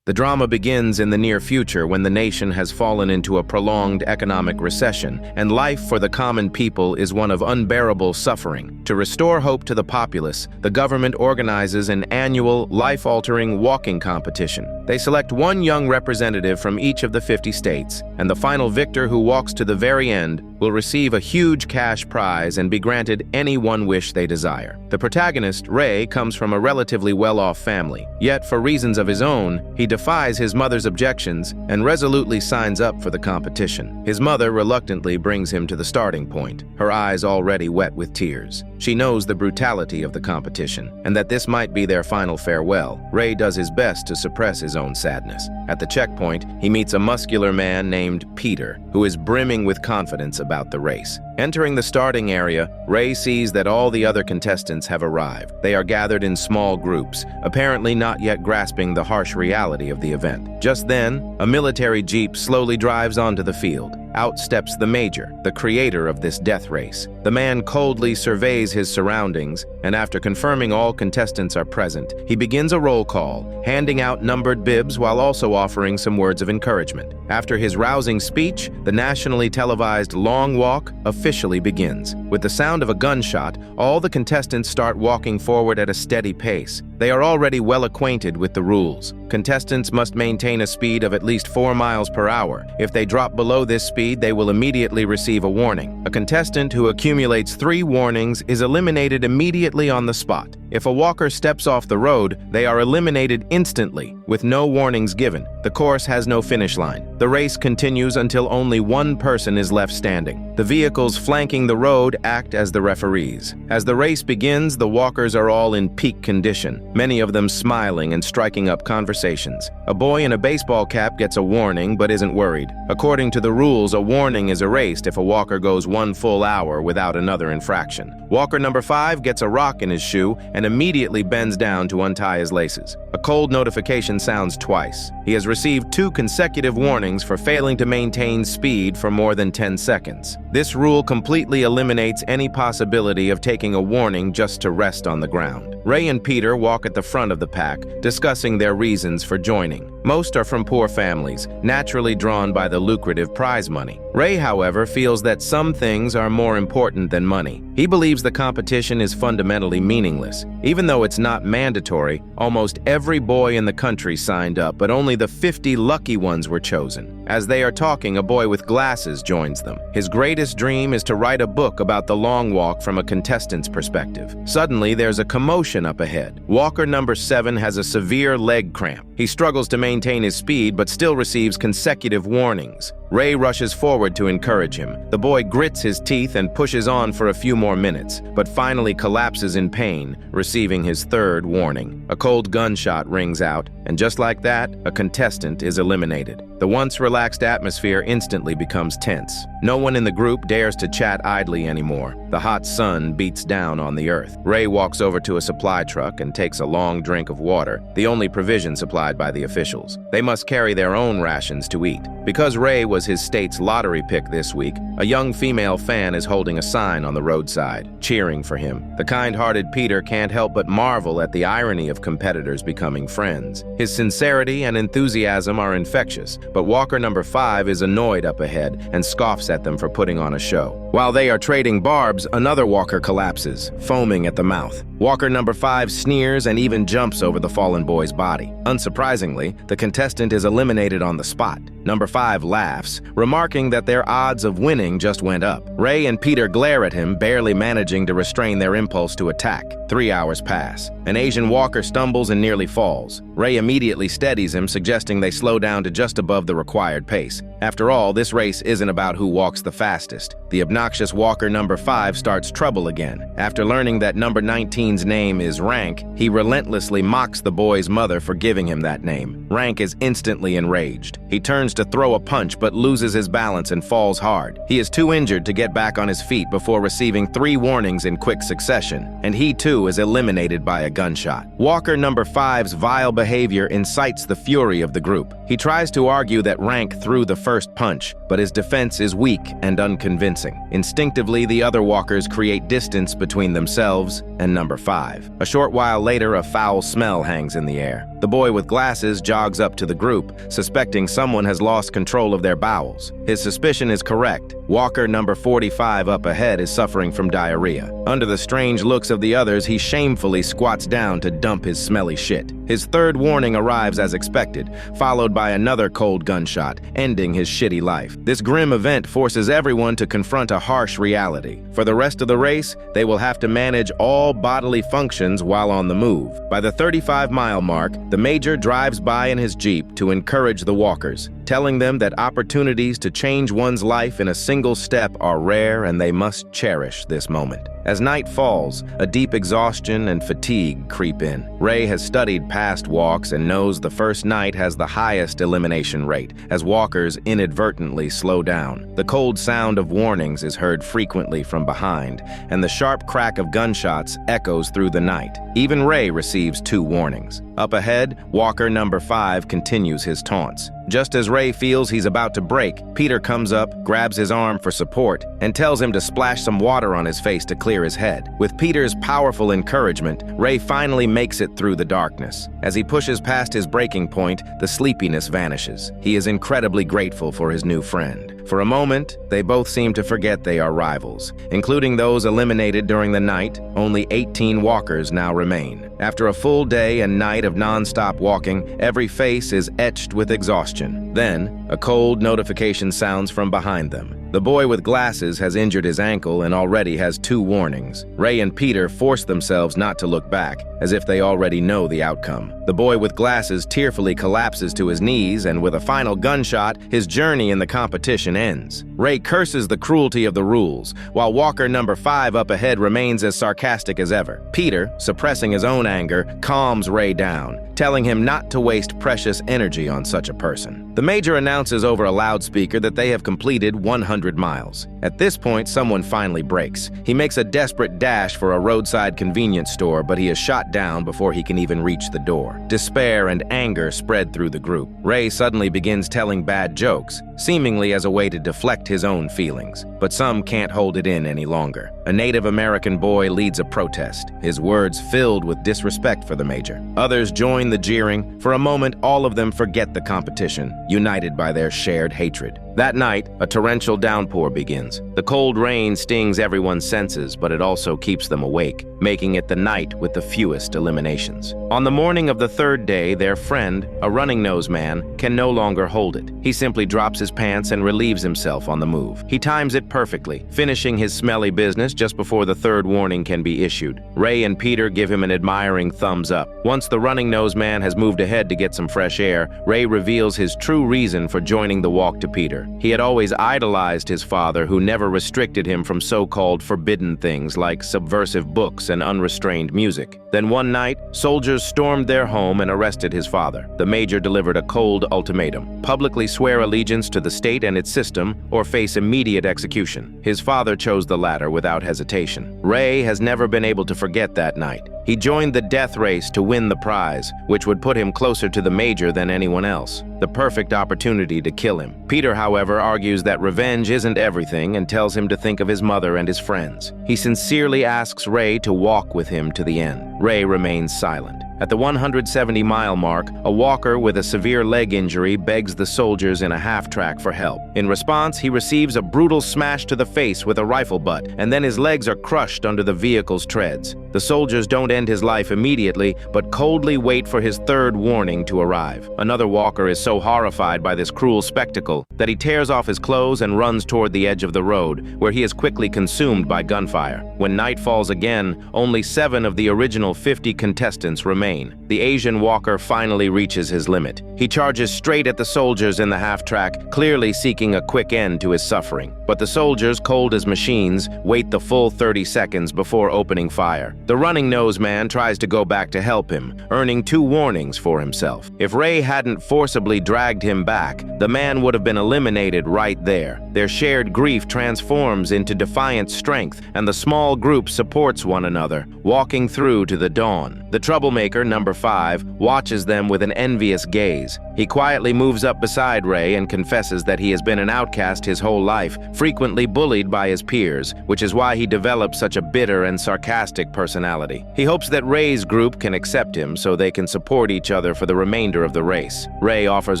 The drama begins in the near future when the nation has fallen into a prolonged economic recession, and life for the common people is one of unbearable suffering. To restore hope to the populace, the government organizes an annual, life-altering walking competition. They select one young representative from each of the 50 states, and the final victor who walks to the very end will receive a huge cash prize and be granted any one wish they desire. The protagonist, Ray, comes from a relatively well-off family, yet for reasons of his own, he defies his mother's objections and resolutely signs up for the competition. His mother reluctantly brings him to the starting point, her eyes already wet with tears. She knows the brutality of the competition and that this might be their final farewell. Ray does his best to suppress his own sadness. At the checkpoint, he meets a muscular man named Peter, who is brimming with confidence about the race. Entering the starting area, Ray sees that all the other contestants have arrived. They are gathered in small groups, apparently not yet grasping the harsh reality of the event. Just then, a military jeep slowly drives onto the field. Out steps the Major, the creator of this death race. The man coldly surveys his surroundings, and after confirming all contestants are present, he begins a roll call, handing out numbered bibs while also offering some words of encouragement. After his rousing speech, the nationally televised long walk officially begins. With the sound of a gunshot, all the contestants start walking forward at a steady pace. They are already well acquainted with the rules. Contestants must maintain a speed of at least 4 miles per hour. If they drop below this speed, they will immediately receive a warning. A contestant who accumulates 3 warnings is eliminated immediately on the spot. If a walker steps off the road, they are eliminated instantly, with no warnings given. The course has no finish line. The race continues until only one person is left standing. The vehicles flanking the road act as the referees. As the race begins, the walkers are all in peak condition, many of them smiling and striking up conversations. A boy in a baseball cap gets a warning but isn't worried. According to the rules, a warning is erased if a walker goes 1 full hour without another infraction. Walker number 5 gets a rock in his shoe and immediately bends down to untie his laces. A cold notification sounds twice. He has received 2 consecutive warnings for failing to maintain speed for more than 10 seconds. This rule completely eliminates any possibility of taking a warning just to rest on the ground. Ray and Peter walk at the front of the pack, discussing their reasons for joining. Most are from poor families, naturally drawn by the lucrative prize money. Ray, however, feels that some things are more important than money. He believes the competition is fundamentally meaningless. Even though it's not mandatory, almost every boy in the country signed up, but only the 50 lucky ones were chosen. As they are talking, a boy with glasses joins them. His greatest dream is to write a book about the long walk from a contestant's perspective. Suddenly, there's a commotion up ahead. Walker number 7 has a severe leg cramp. He struggles to maintain his speed, but still receives consecutive warnings. Ray rushes forward to encourage him. The boy grits his teeth and pushes on for a few more minutes, but finally collapses in pain, receiving his 3rd warning. A cold gunshot rings out, and just like that, a contestant is eliminated. The once relaxed atmosphere instantly becomes tense. No one in the group dares to chat idly anymore. The hot sun beats down on the earth. Ray walks over to a supply truck and takes a long drink of water, the only provision supplied by the officials. They must carry their own rations to eat. Because Ray was his state's lottery pick this week, a young female fan is holding a sign on the roadside, cheering for him. The kind-hearted Peter can't help but marvel at the irony of competitors becoming friends. His sincerity and enthusiasm are infectious, but walker number 5 is annoyed up ahead and scoffs at them for putting on a show. While they are trading barbs, another walker collapses, foaming at the mouth. Walker number 5 sneers and even jumps over the fallen boy's body. Unsurprisingly, the contestant is eliminated on the spot. Number 5 laughs, remarking that their odds of winning just went up. Ray and Peter glare at him, barely managing to restrain their impulse to attack. 3 hours pass. An Asian walker stumbles and nearly falls. Ray immediately steadies him, suggesting they slow down to just above the required pace. After all, this race isn't about who walks the fastest. The obnoxious walker number 5 starts trouble again. After learning that number 19's name is Rank, he relentlessly mocks the boy's mother for giving him that name. Rank is instantly enraged. He turns to throw a punch but loses his balance and falls hard. He is too injured to get back on his feet before receiving 3 warnings in quick succession, and he too is eliminated by a gunshot. Walker number 5's vile behavior incites the fury of the group. He tries to argue that Rank threw the first punch, but his defense is weak and unconvincing. Instinctively, the other walkers create distance between themselves and number 5. A short while later, a foul smell hangs in the air. The boy with glasses jogs up to the group, suspecting someone has lost control of their bowels. His suspicion is correct. Walker number 45 up ahead is suffering from diarrhea. Under the strange looks of the others, he shamefully squats down to dump his smelly shit. His third warning arrives as expected, followed by another cold gunshot, ending his shitty life. This grim event forces everyone to confront a harsh reality. For the rest of the race, they will have to manage all bodily functions while on the move. By the 35-mile mark, the major drives by in his Jeep to encourage the walkers, telling them that opportunities to change one's life in a single step are rare and they must cherish this moment. As night falls, a deep exhaustion and fatigue creep in. Ray has studied past walks and knows the first night has the highest elimination rate, as walkers inadvertently slow down. The cold sound of warnings is heard frequently from behind, and the sharp crack of gunshots echoes through the night. Even Ray receives 2 warnings. Up ahead, walker number 5 continues his taunts. Just as Ray feels he's about to break, Peter comes up, grabs his arm for support, and tells him to splash some water on his face to clear his head. With Peter's powerful encouragement, Ray finally makes it through the darkness. As he pushes past his breaking point, the sleepiness vanishes. He is incredibly grateful for his new friend. For a moment, they both seem to forget they are rivals. Including those eliminated during the night, only 18 walkers now remain. After a full day and night of non-stop walking, every face is etched with exhaustion. Then, a cold notification sounds from behind them. The boy with glasses has injured his ankle and already has 2 warnings. Ray and Peter force themselves not to look back, as if they already know the outcome. The boy with glasses tearfully collapses to his knees, and with a final gunshot, his journey in the competition ends. Ray curses the cruelty of the rules, while walker number 5 up ahead remains as sarcastic as ever. Peter, suppressing his own anger, calms Ray down, telling him not to waste precious energy on such a person. The major announces over a loudspeaker that they have completed 100 miles. At this point, someone finally breaks. He makes a desperate dash for a roadside convenience store, but he is shot down before he can even reach the door. Despair and anger spread through the group. Ray suddenly begins telling bad jokes, seemingly as a way to deflect his own feelings. But some can't hold it in any longer. A Native American boy leads a protest, his words filled with disrespect for the major. Others join the jeering. For a moment, all of them forget the competition, united by their shared hatred. That night, a torrential downpour begins. The cold rain stings everyone's senses, but it also keeps them awake, making it the night with the fewest eliminations. On the morning of the 3rd day, their friend, a running-nosed man, can no longer hold it. He simply drops his pants and relieves himself on the move. He times it perfectly, finishing his smelly business just before the 3rd warning can be issued. Ray and Peter give him an admiring thumbs up. Once the running-nosed man has moved ahead to get some fresh air, Ray reveals his true reason for joining the walk to Peter. He had always idolized his father, who never restricted him from so-called forbidden things like subversive books and unrestrained music. Then one night, soldiers stormed their home and arrested his father. The major delivered a cold ultimatum: publicly swear allegiance to the state and its system, or face immediate execution. His father chose the latter without hesitation. Ray has never been able to forget that night. He joined the death race to win the prize, which would put him closer to the major than anyone else. The perfect opportunity to kill him. Peter, however, argues that revenge isn't everything and tells him to think of his mother and his friends. He sincerely asks Ray to walk with him to the end. Ray remains silent. At the 170-mile mark, a walker with a severe leg injury begs the soldiers in a half-track for help. In response, he receives a brutal smash to the face with a rifle butt, and then his legs are crushed under the vehicle's treads. The soldiers don't end his life immediately, but coldly wait for his 3rd warning to arrive. Another walker is so horrified by this cruel spectacle that he tears off his clothes and runs toward the edge of the road, where he is quickly consumed by gunfire. When night falls again, only 7 of the original 50 contestants remain. The Asian walker finally reaches his limit. He charges straight at the soldiers in the half-track, clearly seeking a quick end to his suffering. But the soldiers, cold as machines, wait the full 30 seconds before opening fire. The running-nosed man tries to go back to help him, earning 2 warnings for himself. If Ray hadn't forcibly dragged him back, the man would have been eliminated right there. Their shared grief transforms into defiant strength, and the small group supports one another, walking through to the dawn. The troublemaker Walker, number 5, watches them with an envious gaze. He quietly moves up beside Ray and confesses that he has been an outcast his whole life, frequently bullied by his peers, which is why he developed such a bitter and sarcastic personality. He hopes that Ray's group can accept him so they can support each other for the remainder of the race. Ray offers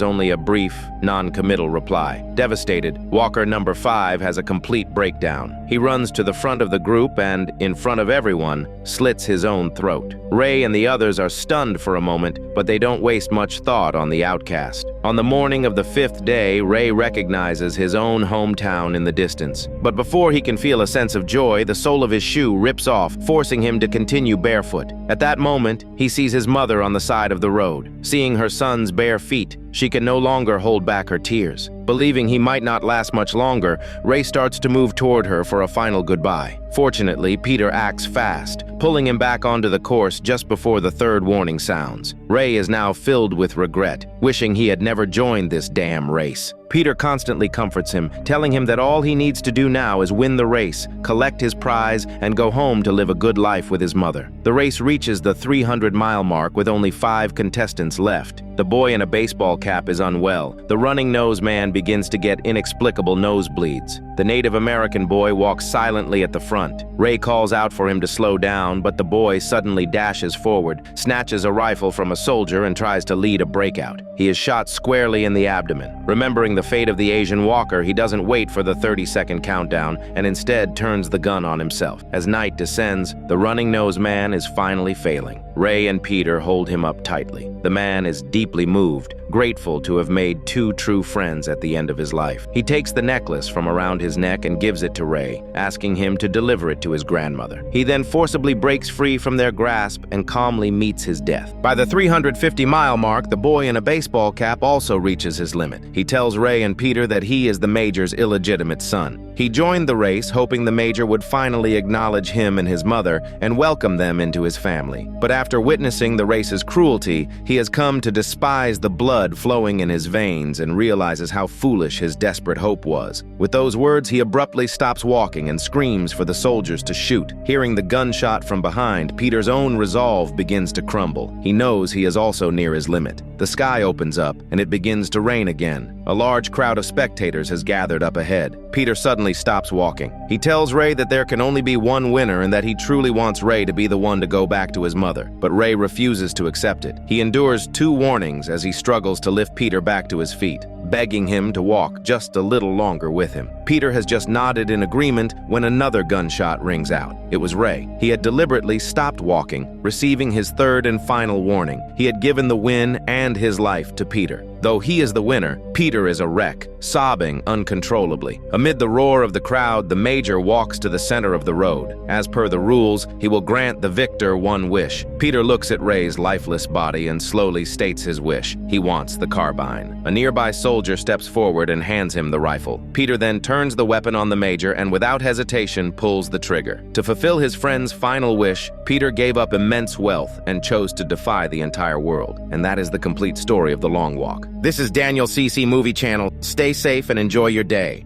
only a brief, non-committal reply. Devastated, Walker, number 5, has a complete breakdown. He runs to the front of the group and, in front of everyone, slits his own throat. Ray and the others are stunned for a moment, but they don't waste much thought on the outcast. On the morning of the 5th day, Ray recognizes his own hometown in the distance. But before he can feel a sense of joy, the sole of his shoe rips off, forcing him to continue barefoot. At that moment, he sees his mother on the side of the road. Seeing her son's bare feet, she can no longer hold back her tears. Believing he might not last much longer, Ray starts to move toward her for a final goodbye. Fortunately, Peter acts fast, pulling him back onto the course just before the 3rd warning sounds. Ray is now filled with regret, wishing he had never joined this damn race. Peter constantly comforts him, telling him that all he needs to do now is win the race, collect his prize, and go home to live a good life with his mother. The race reaches the 300-mile mark with only 5 contestants left. The boy in a baseball cap is unwell. The running-nosed man begins to get inexplicable nosebleeds. The Native American boy walks silently at the front. Ray calls out for him to slow down, but the boy suddenly dashes forward, snatches a rifle from a soldier, and tries to lead a breakout. He is shot squarely in the abdomen. Remembering the fate of the Asian walker, he doesn't wait for the 30-second countdown and instead turns the gun on himself. As night descends, the running-nosed man is finally failing. Ray and Peter hold him up tightly. The man is deeply moved, grateful to have made 2 true friends at the end of his life. He takes the necklace from around his neck and gives it to Ray, asking him to deliver it to his grandmother. He then forcibly breaks free from their grasp and calmly meets his death. By the 350-mile mark, the boy in a baseball cap also reaches his limit. He tells Ray and Peter that he is the Major's illegitimate son. He joined the race, hoping the Major would finally acknowledge him and his mother and welcome them into his family. But after witnessing the race's cruelty, he has come to despise the blood flowing in his veins and realizes how foolish his desperate hope was. With those words, he abruptly stops walking and screams for the soldiers to shoot. Hearing the gunshot from behind, Peter's own resolve begins to crumble. He knows he is also near his limit. The sky opens up, and it begins to rain again. A large crowd of spectators has gathered up ahead. Peter suddenly stops walking. He tells Ray that there can only be one winner and that he truly wants Ray to be the one to go back to his mother. But Ray refuses to accept it. He endures 2 warnings as he struggles to lift Peter back to his feet, begging him to walk just a little longer with him. Peter has just nodded in agreement when another gunshot rings out. It was Ray. He had deliberately stopped walking, receiving his 3rd and final warning. He had given the win and his life to Peter. Though he is the winner, Peter is a wreck, sobbing uncontrollably. Amid the roar of the crowd, the Major walks to the center of the road. As per the rules, he will grant the victor one wish. Peter looks at Ray's lifeless body and slowly states his wish. He wants the carbine. A nearby soldier steps forward and hands him the rifle. Peter then turns the weapon on the Major and without hesitation pulls the trigger. To fulfill his friend's final wish, Peter gave up immense wealth and chose to defy the entire world. And that is the complete story of The Long Walk. This is Daniel CC Movie Channel. Stay safe and enjoy your day.